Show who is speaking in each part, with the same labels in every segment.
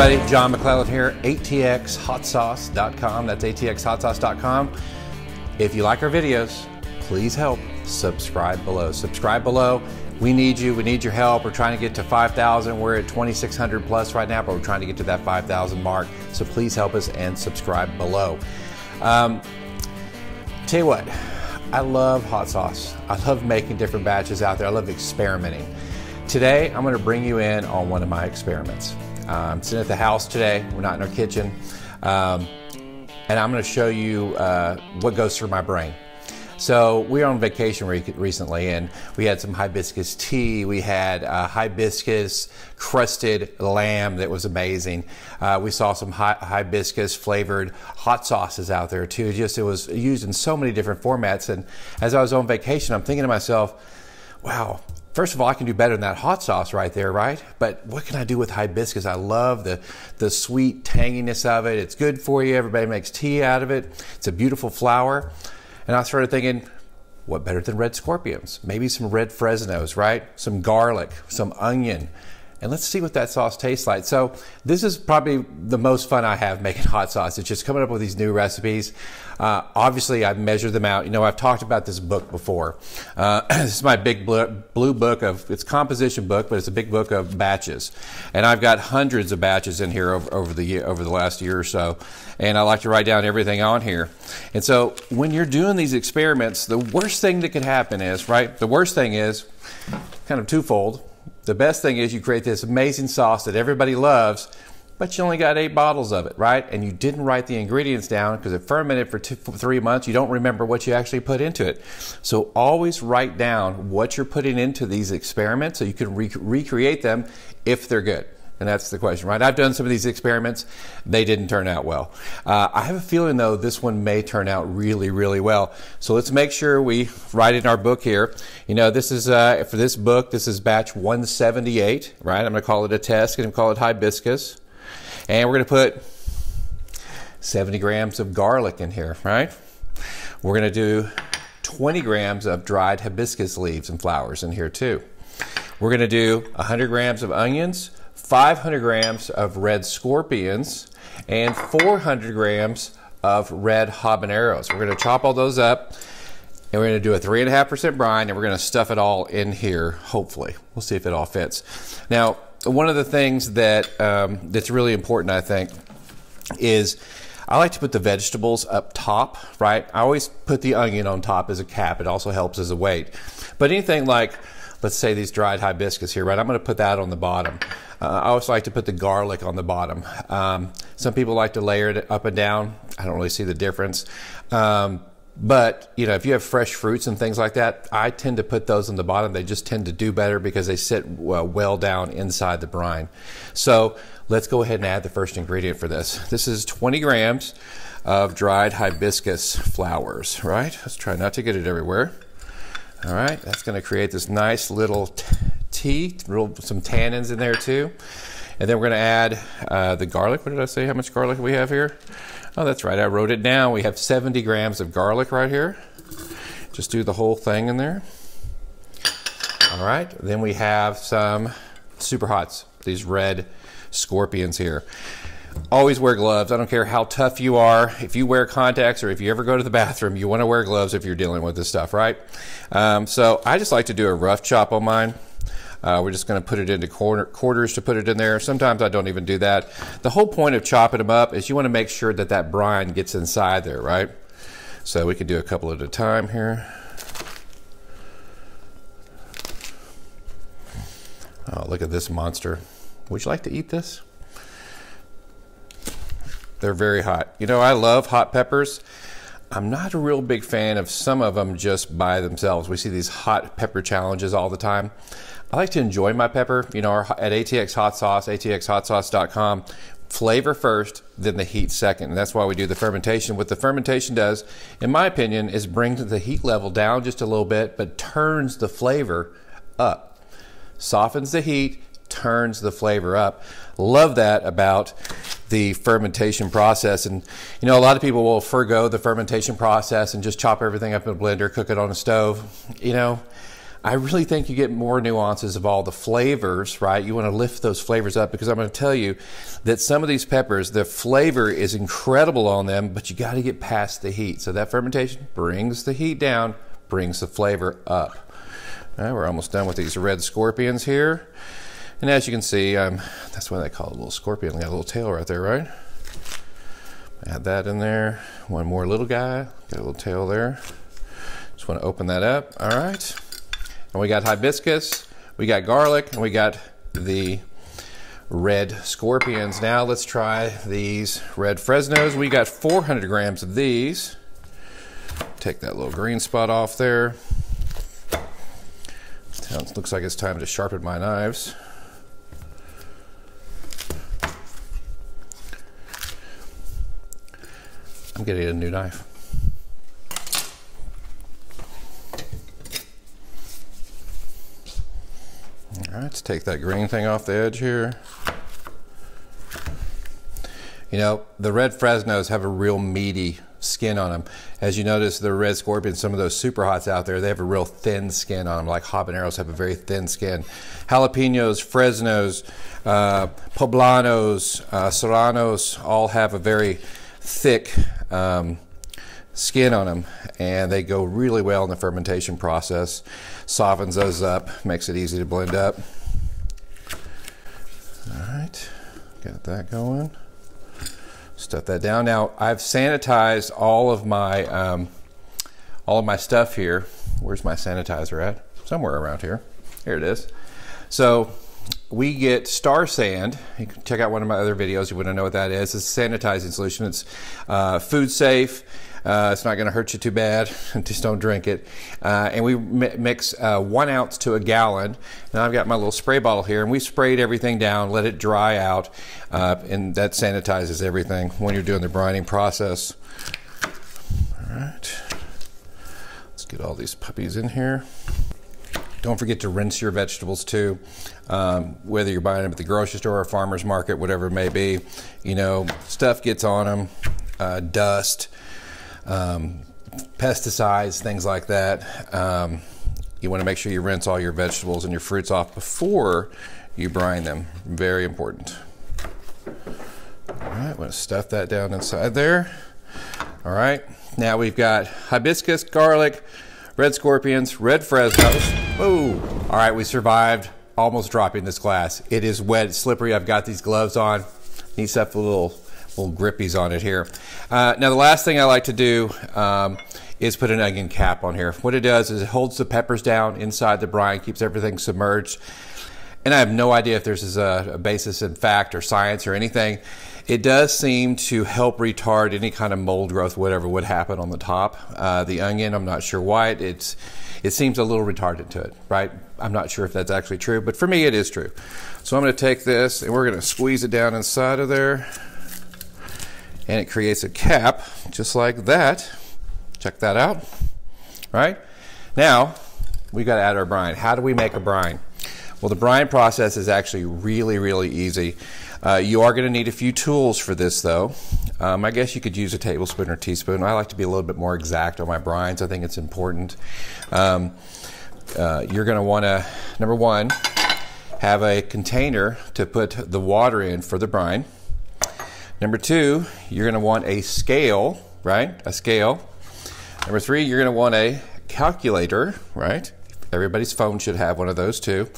Speaker 1: everybody, John McClellan here, atxhotsauce.com. That's atxhotsauce.com. If you like our videos, please help subscribe below. Subscribe below. We need you. We need your help. We're trying to get to 5,000. We're at 2,600 plus right now, but we're trying to get to that 5,000 mark. So please help us and subscribe below. Tell you what, I love hot sauce. I love making different batches out there. I love experimenting. Today, I'm going to bring you in on one of my experiments. I'm sitting at the house today. We're not in our kitchen. And I'm going to show you what goes through my brain. So we were on vacation recently, and we had some hibiscus tea. We had hibiscus crusted lamb that was amazing. We saw some hibiscus flavored hot sauces out there too. It was used in so many different formats. And as I was on vacation, I'm thinking to myself, wow, first of all, I can do better than that hot sauce right there, right? But what can I do with hibiscus? I love the sweet tanginess of it. It's good for you. Everybody makes tea out of it. It's a beautiful flower. And I started thinking, what better than red scorpions? Maybe some red Fresnos, right? Some garlic, some onion. And let's see what that sauce tastes like. So this is probably the most fun I have making hot sauce. It's just coming up with these new recipes. Obviously, I've measured them out. You know, I've talked about this book before. This is my big blue book it's composition book, but it's a big book of batches. And I've got hundreds of batches in here over the last year or so. And I like to write down everything on here. And so when you're doing these experiments, the worst thing that could happen is, right? The worst thing is kind of twofold. The best thing is you create this amazing sauce that everybody loves, but you only got 8 bottles of it, right? And you didn't write the ingredients down because it fermented for 3 months. You don't remember what you actually put into it. So always write down what you're putting into these experiments so you can recreate them if they're good. And that's the question, right? I've done some of these experiments. They didn't turn out well. I have a feeling, though, this one may turn out really, really well. So let's make sure we write in our book here. You know, this is, for this book, this is batch 178, right? I'm going to call it a test. I'm going to call it hibiscus. And we're going to put 70 grams of garlic in here, right? We're going to do 20 grams of dried hibiscus leaves and flowers in here, too. We're going to do 100 grams of onions, 500 grams of red scorpions, and 400 grams of red habaneros. We're going to chop all those up, and we're going to do a 3.5% brine, and we're going to stuff it all in here, hopefully. We'll see if it all fits. Now, one of the things that that's really important, I think, is I like to put the vegetables up top, right? I always put the onion on top as a cap. It also helps as a weight. But anything like, let's say these dried hibiscus here, right? I'm going to put that on the bottom. I also like to put the garlic on the bottom. Some people like to layer it up and down. I don't really see the difference. But, you know, if you have fresh fruits and things like that, I tend to put those on the bottom. They just tend to do better because they sit well down inside the brine. So let's go ahead and add the first ingredient for this. This is 20 grams of dried hibiscus flowers, right? Let's try not to get it everywhere. All right, that's going to create this nice little tea, some tannins in there too. And then we're going to add the garlic. What did I say? How much garlic we have here? Oh, that's right. I wrote it down. We have 70 grams of garlic right here. Just do the whole thing in there. All right. Then we have some super hots, these red scorpions here. Always wear gloves. I don't care how tough you are. If you wear contacts or if you ever go to the bathroom, you want to wear gloves if you're dealing with this stuff, right? So I just like to do a rough chop on mine. We're just going to put it into quarters to put it in there. Sometimes I don't even do that. The whole point of chopping them up is you want to make sure that that brine gets inside there, right? So we can do a couple at a time here. Oh, look at this monster. Would you like to eat this? They're very hot. You know, I love hot peppers. I'm not a real big fan of some of them just by themselves. We see these hot pepper challenges all the time. I like to enjoy my pepper. You know, at ATX Hot Sauce, atxhotsauce.com, flavor first, then the heat second. And that's why we do the fermentation. What the fermentation does, in my opinion, is bring the heat level down just a little bit, but turns the flavor up. Softens the heat, turns the flavor up. Love that about the fermentation process. And you know, a lot of people will forgo the fermentation process and just chop everything up in a blender, cook it on a stove. You know, I really think you get more nuances of all the flavors, right? You want to lift those flavors up, because I'm going to tell you that some of these peppers, the flavor is incredible on them, but you got to get past the heat. So that fermentation brings the heat down, brings the flavor up. All right, we're almost done with these red scorpions here. And as you can see, that's why they call it a little scorpion. Got a little tail right there, right? Add that in there. One more little guy, got a little tail there. Just want to open that up. All right. And we got hibiscus, we got garlic, and we got the red scorpions. Now let's try these red Fresnos. We got 400 grams of these. Take that little green spot off there. It looks like it's time to sharpen my knives. I'm getting a new knife. All right, let's take that green thing off the edge here. You know, the red Fresnos have a real meaty skin on them. As you notice, the red scorpions, some of those super hots out there, they have a real thin skin on them, like habaneros have a very thin skin. Jalapenos, Fresnos, poblanos, serranos all have a very thick skin on them, and they go really well in the fermentation process. Softens those up, makes it easy to blend up. All right, got that going. Stuff that down. Now I've sanitized all of my stuff here. Where's my sanitizer at? Somewhere around here. Here it is. So we get Star Sand. You can check out one of my other videos. You wouldn't know what that is. It's a sanitizing solution. It's food safe. It's not going to hurt you too bad. Just don't drink it. And we mix 1 ounce to a gallon. And I've got my little spray bottle here, and we sprayed everything down, let it dry out, and that sanitizes everything when you're doing the brining process. All right. Let's get all these puppies in here. Don't forget to rinse your vegetables too, whether you're buying them at the grocery store or farmer's market, whatever it may be. You know, stuff gets on them, dust, pesticides, things like that. You want to make sure you rinse all your vegetables and your fruits off before you brine them. Very important. All right, I'm going to stuff that down inside there. All right, now we've got hibiscus, garlic, red scorpions, red Fresnos. Oh, all right, we survived almost dropping this glass. It is wet, it's slippery. I've got these gloves on. Need stuff with little grippies on it here. Now the last thing I like to do is put an onion cap on here. What it does is it holds the peppers down inside the brine, keeps everything submerged. And I have no idea if there's a basis in fact or science or anything. It does seem to help retard any kind of mold growth, whatever would happen on the top. The onion, I'm not sure why. It seems a little retardant to it, right? I'm not sure if that's actually true, but for me it is true. So I'm going to take this and we're going to squeeze it down inside of there. And it creates a cap just like that. Check that out. Right? Now, we've got to add our brine. How do we make a brine? Well, the brine process is actually really, really easy. You are going to need a few tools for this, though. I guess you could use a tablespoon or teaspoon. I like to be a little bit more exact on my brines. I think it's important. You're going to want to, number one, have a container to put the water in for the brine. Number two, you're going to want a scale, right? A scale. Number three, you're going to want a calculator, right? Everybody's phone should have one of those too.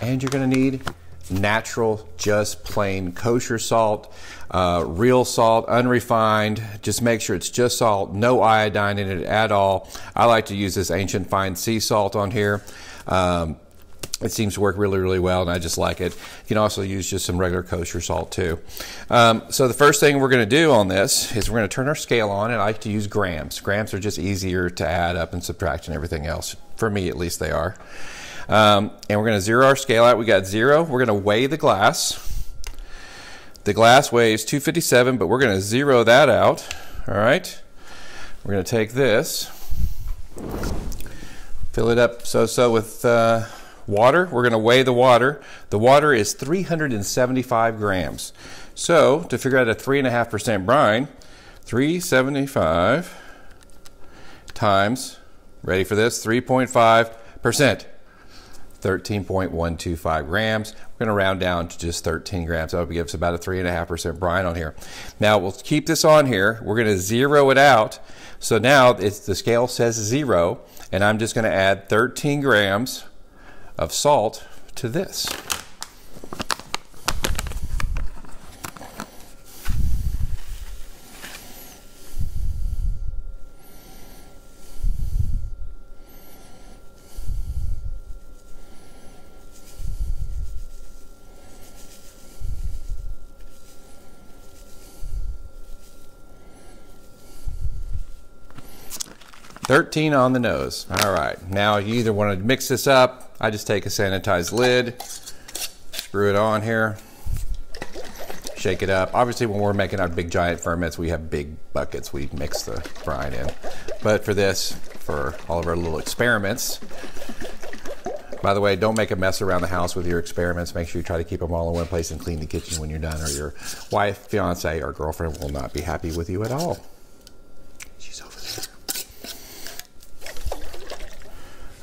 Speaker 1: And you're going to need natural, just plain kosher salt, real salt, unrefined. Just make sure it's just salt, no iodine in it at all. I like to use this ancient fine sea salt on here. It seems to work really, really well, and I just like it. You can also use just some regular kosher salt too. So the first thing we're going to do on this is we're going to turn our scale on, and I like to use grams. Grams are just easier to add up and subtract and everything else. For me, at least, they are. And we're going to zero our scale out. We got 0. We're going to weigh the glass. The glass weighs 257, but we're going to zero that out. All right. We're going to take this, fill it up so with water. We're going to weigh the water. The water is 375 grams. So to figure out a 3.5% brine, 375 times, ready for this, 3.5%. 13.125 grams. We're gonna round down to just 13 grams. That'll give us about a 3.5% brine on here. Now we'll keep this on here. We're gonna zero it out. So now the scale says 0, and I'm just gonna add 13 grams of salt to this. $13 on the nose. All right, now you either want to mix this up. I just take a sanitized lid, screw it on here, shake it up. Obviously, when we're making our big giant ferments, we have big buckets we mix the brine in. But for this, for all of our little experiments, by the way, don't make a mess around the house with your experiments. Make sure you try to keep them all in one place and clean the kitchen when you're done, or your wife, fiance, or girlfriend will not be happy with you at all. She's over there.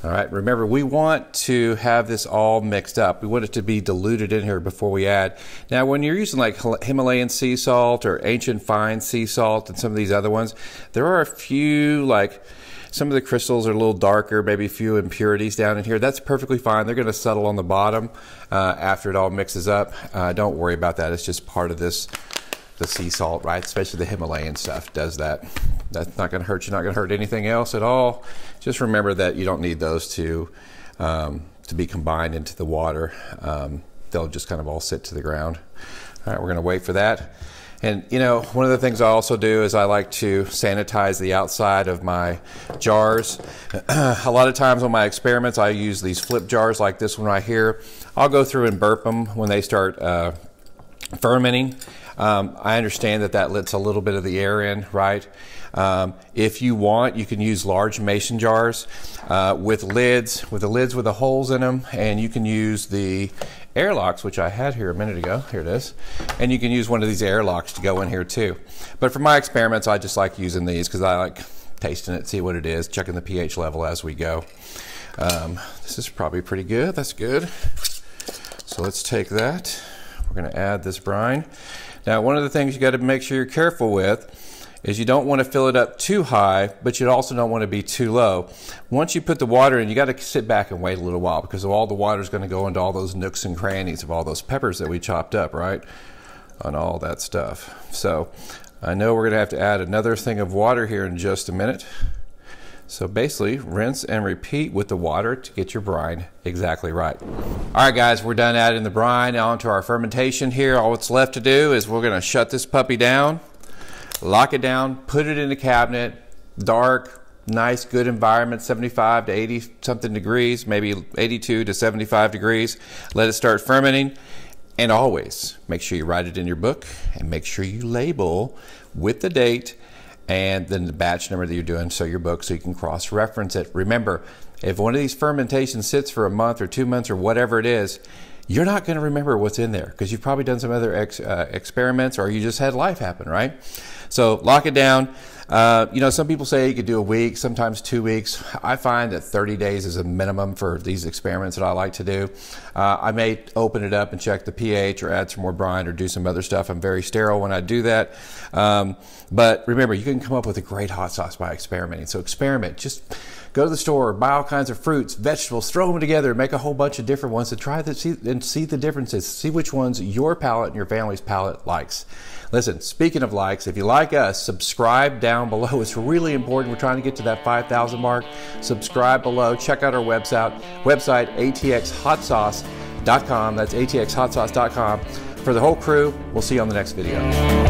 Speaker 1: All right, remember, we want to have this all mixed up. We want it to be diluted in here before we add. Now, when you're using like Himalayan sea salt or ancient fine sea salt and some of these other ones, there are a few, like some of the crystals are a little darker, maybe a few impurities down in here. That's perfectly fine. They're gonna settle on the bottom after it all mixes up. Don't worry about that. It's just part of this, the sea salt, right? Especially the Himalayan stuff does that. That's not gonna hurt you, not gonna hurt anything else at all. Just remember that you don't need those to be combined into the water. They'll just kind of all sit to the ground. All right, we're gonna wait for that. And you know, one of the things I also do is I like to sanitize the outside of my jars. A lot of times on my experiments, I use these flip jars like this one right here. I'll go through and burp them when they start fermenting. I understand that lets a little bit of the air in, right? If you want, you can use large mason jars with lids, with the holes in them, and you can use the airlocks, which I had here a minute ago. Here it is. And you can use one of these airlocks to go in here too. But for my experiments, I just like using these because I like tasting it, see what it is, checking the pH level as we go. This is probably pretty good. That's good. So let's take that. We're going to add this brine. Now, one of the things you got to make sure you're careful with is you don't want to fill it up too high, but you also don't want to be too low. Once you put the water in, you got to sit back and wait a little while because all the water is going to go into all those nooks and crannies of all those peppers that we chopped up, right? On all that stuff. So I know we're going to have to add another thing of water here in just a minute. So basically, rinse and repeat with the water to get your brine exactly right. All right, guys, we're done adding the brine onto our fermentation here. All that's left to do is we're going to shut this puppy down, lock it down, put it in the cabinet, dark, nice, good environment, 75 to 80 something degrees, maybe 82 to 75 degrees. Let it start fermenting. And always make sure you write it in your book and make sure you label with the date and then the batch number that you're doing, so your book, so you can cross-reference it. Remember, if one of these fermentations sits for a month or 2 months or whatever it is, you're not going to remember what's in there because you've probably done some other experiments or you just had life happen, right? So lock it down. You know, some people say you could do a week, sometimes 2 weeks. I find that 30 days is a minimum for these experiments that I like to do. I may open it up and check the pH or add some more brine or do some other stuff. I'm very sterile when I do that. But remember, you can come up with a great hot sauce by experimenting. So experiment. Just go to the store, buy all kinds of fruits, vegetables, throw them together, make a whole bunch of different ones to try and see the differences. See which ones your palate and your family's palate likes. Listen, speaking of likes, if you like us, subscribe down below. It's really important. We're trying to get to that 5,000 mark. Subscribe below. Check out our website atxhotsauce.com. That's atxhotsauce.com. For the whole crew, we'll see you on the next video.